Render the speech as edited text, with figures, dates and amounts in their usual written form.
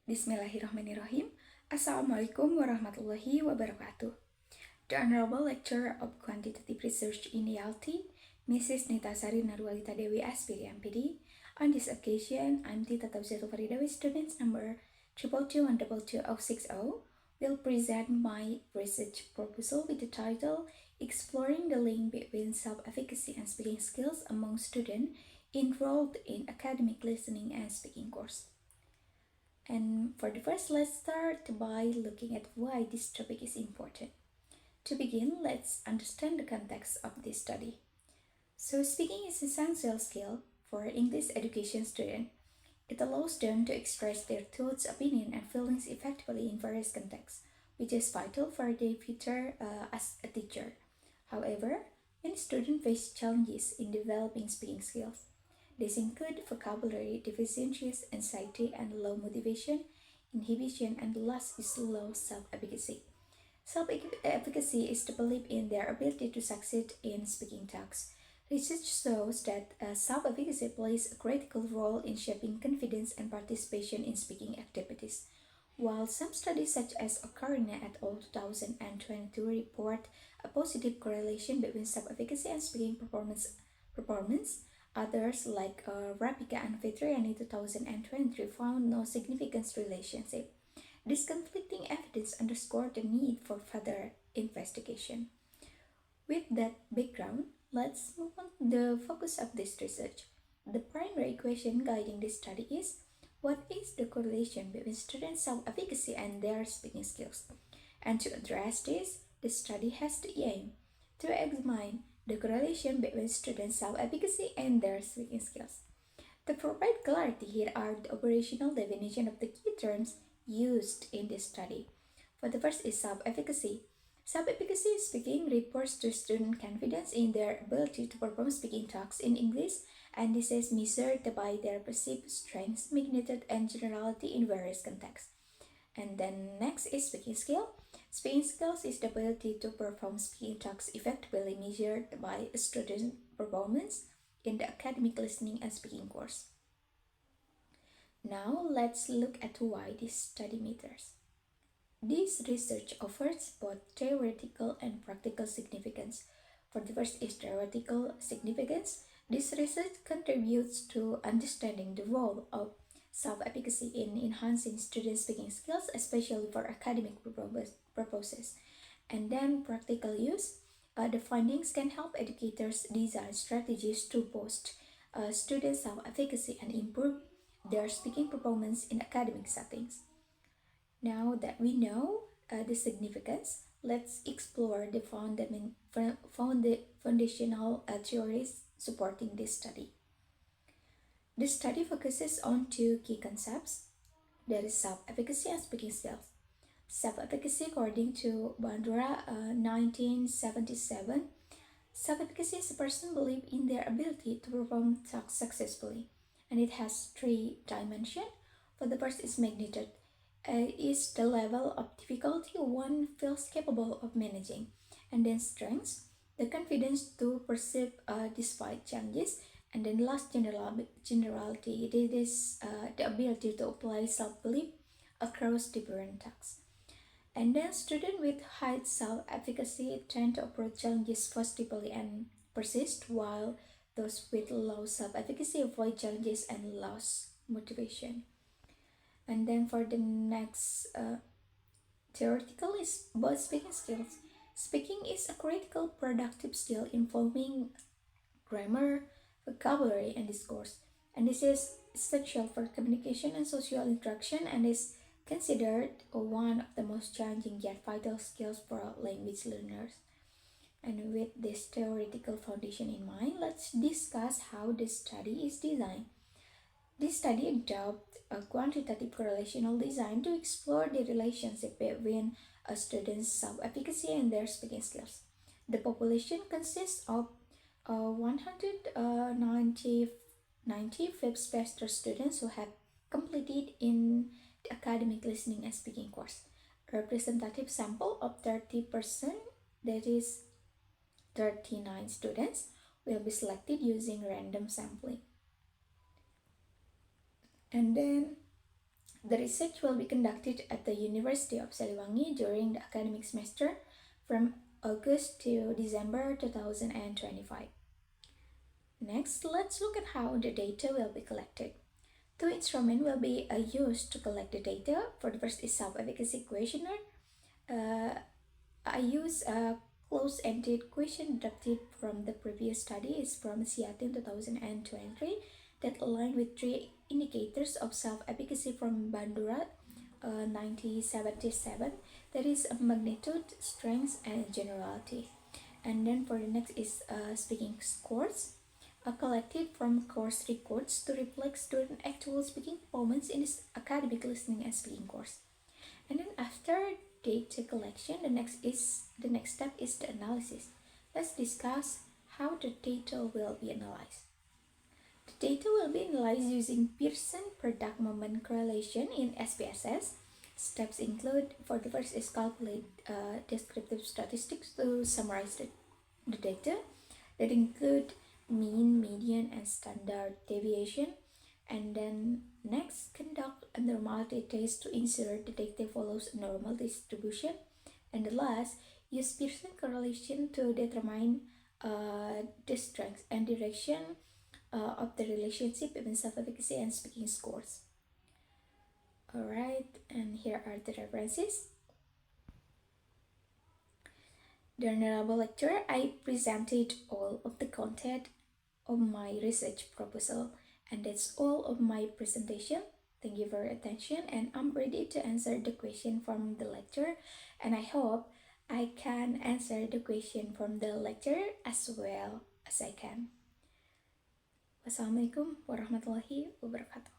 Bismillahirrahmanirrahim. Assalamualaikum warahmatullahi wabarakatuh. The Honorable Lecturer of Quantitative Research in ELT, Mrs. Nita Sari Narwalita Dewi Aspiri MPD. On this occasion, I'm Tita Tauziatul Faridawi, students number 222122060, will present my research proposal with the title Exploring the Link Between Self-Efficacy and Speaking Skills Among Students Enrolled in Academic Listening and Speaking course. And for the first, let's start by looking at why this topic is important. To begin, let's understand the context of this study. So, speaking is an essential skill for English education students. It allows them to express their thoughts, opinions, and feelings effectively in various contexts, which is vital for their future as a teacher. However, many students face challenges in developing speaking skills. These include vocabulary deficiencies, anxiety and low motivation, inhibition, and the last is low self-efficacy. Self-efficacy is the belief in their ability to succeed in speaking tasks. Research shows that self-efficacy plays a critical role in shaping confidence and participation in speaking activities. While some studies such as Ocarina et al. 2022 report a positive correlation between self-efficacy and speaking performance, others, like Rapika and Vetriani 2023, found no significant relationship. This conflicting evidence underscored the need for further investigation. With that background, let's move on to the focus of this research. The primary question guiding this study is, what is the correlation between students' self-efficacy and their speaking skills? And to address this, the study has the aim to examine the correlation between students' self-efficacy and their speaking skills. To provide clarity, here are the operational definition of the key terms used in this study. For the first is self-efficacy. Self-efficacy speaking refers to student confidence in their ability to perform speaking tasks in English, and this is measured by their perceived strengths, magnitude, and generality in various contexts. And then next is speaking skill. Speaking skills is the ability to perform speaking tasks effectively measured by a student's performance in the academic listening and speaking course. Now let's look at why this study matters. This research offers both theoretical and practical significance. For the first is theoretical significance. This research contributes to understanding the role of self-efficacy in enhancing student speaking skills, especially for academic purposes. And then practical use. The findings can help educators design strategies to boost student self-efficacy and improve their speaking performance in academic settings. Now that we know the significance, let's explore the foundational theories supporting this study. The study focuses on two key concepts, that is self-efficacy and speaking skills. Self-efficacy, according to Bandura 1977, self-efficacy is a person's belief in their ability to perform tasks successfully, and it has three dimensions. For the first is magnitude. Is the level of difficulty one feels capable of managing, and then strengths, the confidence to persevere despite challenges, and then last generality, it is the ability to apply self-belief across different tasks. And then students with high self-efficacy tend to approach challenges positively and persist, while those with low self-efficacy avoid challenges and lose motivation. And then for the next theoretical is about speaking skills. Speaking is a critical productive skill involving grammar, vocabulary, and discourse. And this is essential for communication and social interaction and is considered one of the most challenging yet vital skills for language learners. And with this theoretical foundation in mind, let's discuss how this study is designed. This study adopted a quantitative correlational design to explore the relationship between a student's self-efficacy and their speaking skills. The population consists of 190 fifth semester students who have completed in the academic listening and speaking course. A representative sample of 30%, that is 39 students, will be selected using random sampling. And then The research will be conducted at the University of Siliwangi during the academic semester from August to December 2025. Next, let's look at how the data will be collected. Two instruments will be used to collect the data. For the first is self-efficacy questionnaire. I use a close-ended question adapted from the previous studies from Seattle 2023 that align with three indicators of self-efficacy from Bandura 1977, that is magnitude, strength, and generality. And then for the next is speaking scores, collected from course records to reflect student actual speaking performance in this academic listening and speaking course. And then after data collection, the next step is the analysis. Let's discuss how the data will be analyzed. The data will be analyzed using Pearson product moment correlation in SPSS. Steps include, for the first is calculate descriptive statistics to summarize the data that include mean, median, and standard deviation. And then next, conduct a normality test to ensure the data follows a normal distribution. And the last, use Pearson correlation to determine the strength and direction of the relationship between self-efficacy and speaking scores. Alright, and here are the references. During the lecture, I presented all of the content of my research proposal, and that's all of my presentation. Thank you for your attention, and I'm ready to answer the question from the lecture, and I hope I can answer the question from the lecture as well as I can. Wassalamualaikum warahmatullahi wabarakatuh.